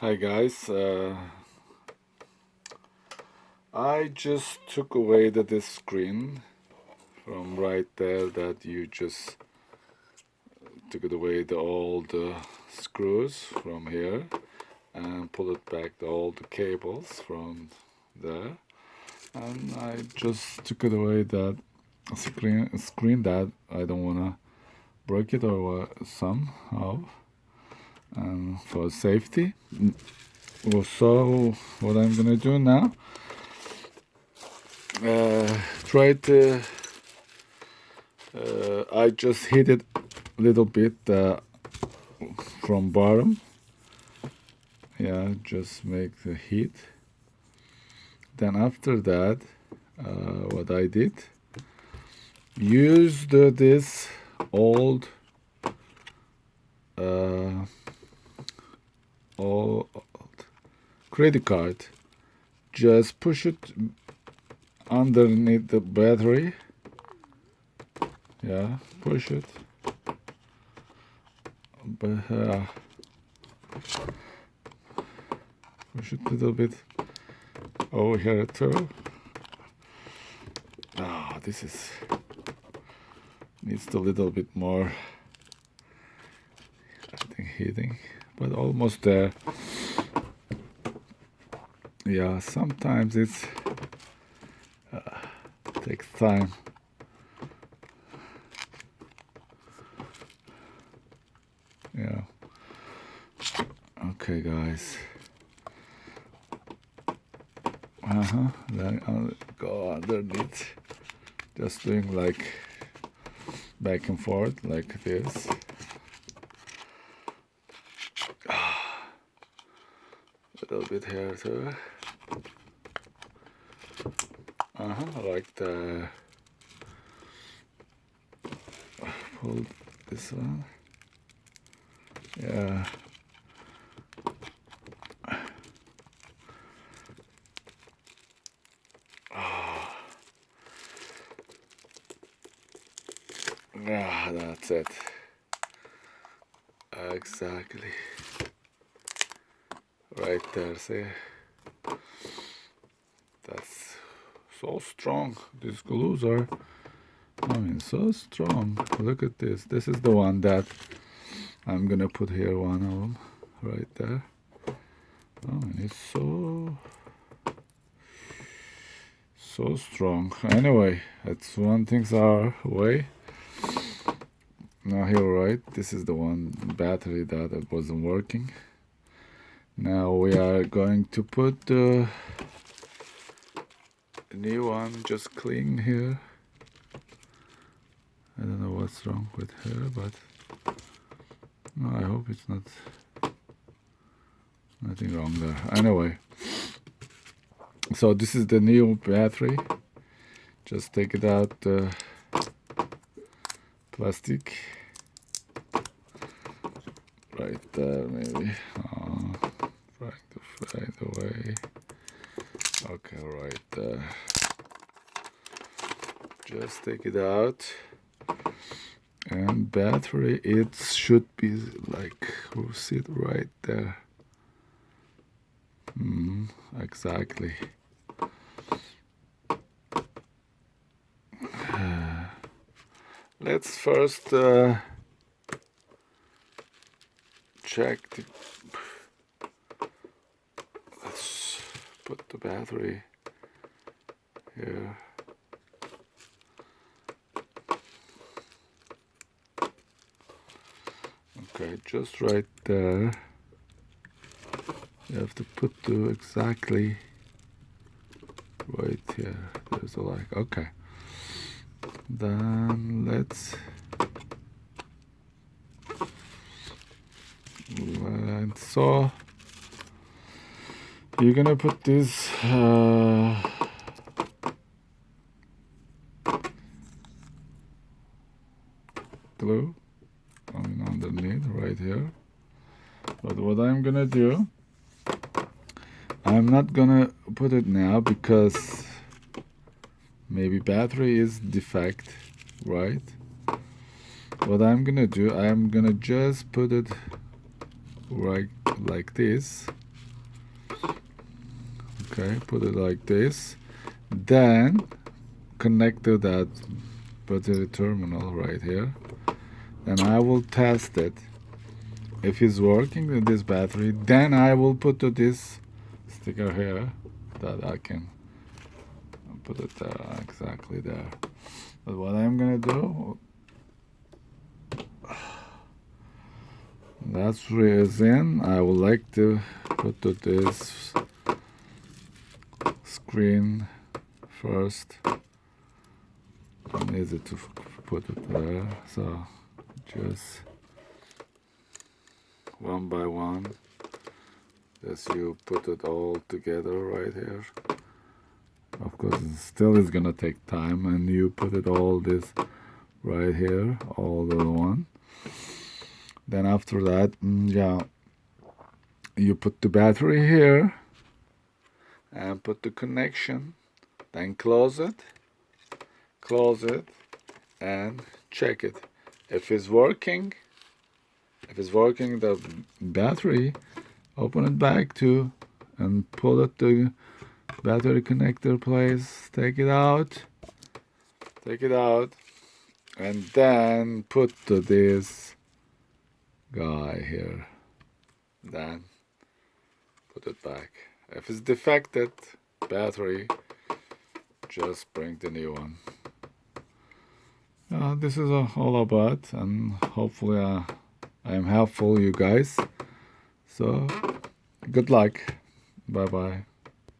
Hi guys, I just took away this screen from right there that you just took it away the old screws from here and pull it back the old cables from there, and I just took it away that screen that I don't wanna break it or somehow, and for safety. So what I'm gonna do now, try to I just hit it a little bit from bottom. Yeah, just make the heat. Then after that, what I did, use this old uh, old credit card. Just push it underneath the battery. Yeah, push it. But push it a little bit over here too. Ah, this is needs a little bit more, I think, heating, but almost there. Yeah, sometimes it's takes time. Yeah. Okay, guys. Then I'll go underneath, just doing like back and forth like this. A little bit here too. Like the pull this one. Yeah. Yeah, that's it. Exactly. Right there, see? That's so strong. These glues are, so strong. Look at this. This is the one that I'm gonna put here, one of them, right there. It's so strong. Anyway, that's one things are way. Now here, right? This is the one battery that it wasn't working. Now we are going to put the new one, just clean here. I don't know what's wrong with her, but no, I hope it's nothing wrong there. Anyway, so this is the new battery. Just take it out the plastic right there, maybe. Right away. Okay, right there. Just take it out. And battery, it should be like, we'll see it right there. Exactly. Let's first check the. Let's put the battery here. Okay, just right there. You have to put the exactly right here. There's a like. Okay. Then let's. And so you're gonna put this glue underneath right here. But what I'm gonna do, I'm not gonna put it now because maybe battery is defect, right? What I'm gonna do, I'm gonna just put it right like this, Okay, put it like this. Then connect to that battery terminal right here. Then I will test it. If it's working with this battery, then I will put this sticker here that I can put it there, exactly there. But what I'm gonna do, that's reason I would like to put this screen first. Easy to put it there, so just one by one, just you put it all together right here. Of course, it still is gonna take time, and you put it all this right here, all the one. Then after that, yeah, you put the battery here and put the connection. Then close it, and check it. If it's working, the battery, open it back to and pull it to battery connector place. Take it out, and then put this guy here. Then put it back. If it's defected battery, just bring the new one. This is all about, and hopefully I am helpful you guys. So good luck. Bye bye.